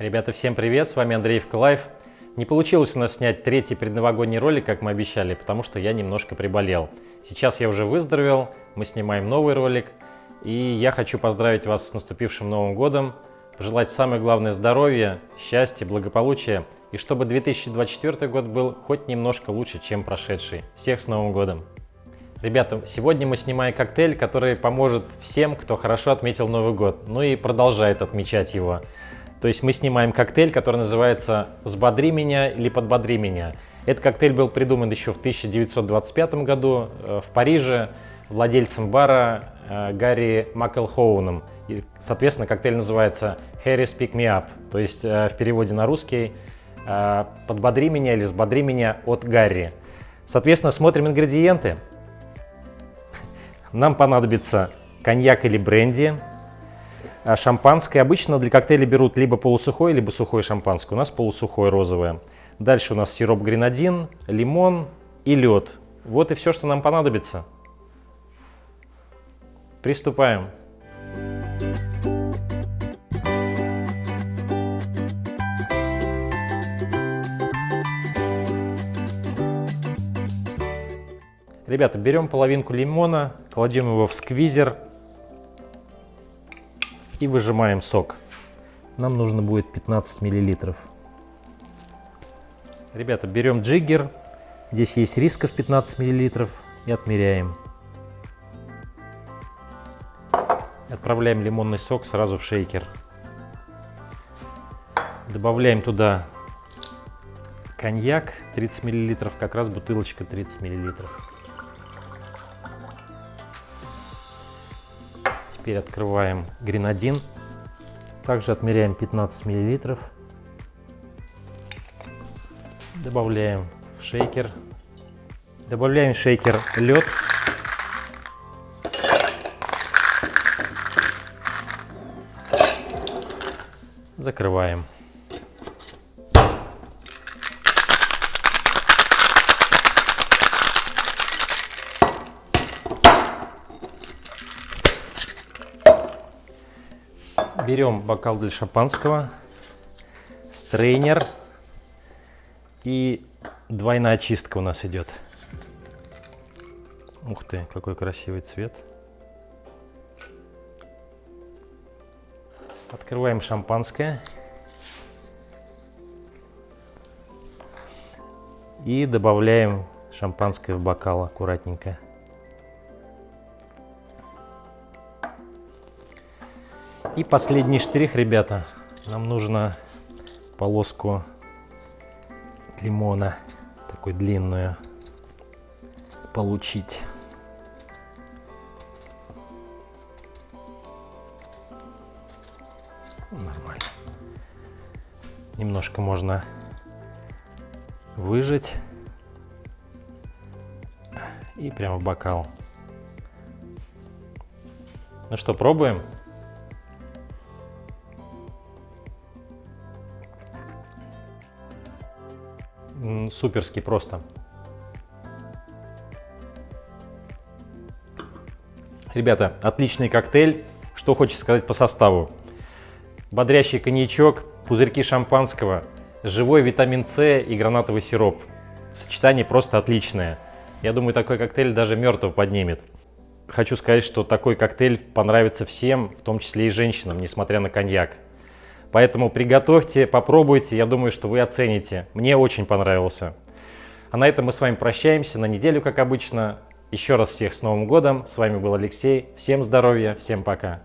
Ребята, всем привет, с вами Андреевка Лайф. Не получилось у нас снять третий предновогодний ролик, как мы обещали, потому что я немножко приболел. Сейчас я уже выздоровел, мы снимаем новый ролик, и я хочу поздравить вас с наступившим Новым годом, пожелать самое главное здоровья, счастья, благополучия, и чтобы 2024 год был хоть немножко лучше, чем прошедший. Всех с Новым годом! Ребята, сегодня мы снимаем коктейль, который поможет всем, кто хорошо отметил Новый год, ну и продолжает отмечать его. То есть мы снимаем коктейль, который называется «Взбодри меня» или «Подбодри меня». Этот коктейль был придуман еще в 1925 году в Париже владельцем бара Гарри Макэлхоуном. И, соответственно, коктейль называется «Harry's Pick Me Up», то есть в переводе на русский «Подбодри меня» или «Взбодри меня» от Гарри. Соответственно, смотрим ингредиенты. Нам понадобится коньяк или бренди. Шампанское. Обычно для коктейля берут либо полусухое, либо сухое шампанское. У нас полусухое розовое. Дальше у нас сироп гренадин, лимон и лед. Вот и все, что нам понадобится. Приступаем. Ребята, берем половинку лимона, кладем его в сквизер и выжимаем сок. Нам нужно будет 15 мл. Ребята, берем джиггер. Здесь есть рисков 15 мл и отмеряем. Отправляем лимонный сок сразу в шейкер. Добавляем туда коньяк 30 мл, как раз бутылочка 30 мл. Теперь открываем гренадин. Также отмеряем 15 мл. Добавляем в шейкер. Добавляем в шейкер лед. Закрываем. Берем бокал для шампанского, стрейнер и двойная очистка у нас идет. Ух ты, какой красивый цвет. Открываем шампанское и добавляем шампанское в бокал аккуратненько. И последний штрих, ребята, нам нужно полоску лимона, такую длинную, получить. Нормально. Немножко можно выжать и прямо в бокал. Ну что, пробуем? Суперски просто. Ребята, отличный коктейль. Что хочется сказать по составу. Бодрящий коньячок, пузырьки шампанского, живой витамин С и гранатовый сироп. Сочетание просто отличное. Я думаю, такой коктейль даже мертвого поднимет. Хочу сказать, что такой коктейль понравится всем, в том числе и женщинам, несмотря на коньяк. Поэтому приготовьте, попробуйте, я думаю, что вы оцените. Мне очень понравился. А на этом мы с вами прощаемся на неделю, как обычно. Еще раз всех с Новым годом. С вами был Алексей. Всем здоровья, всем пока.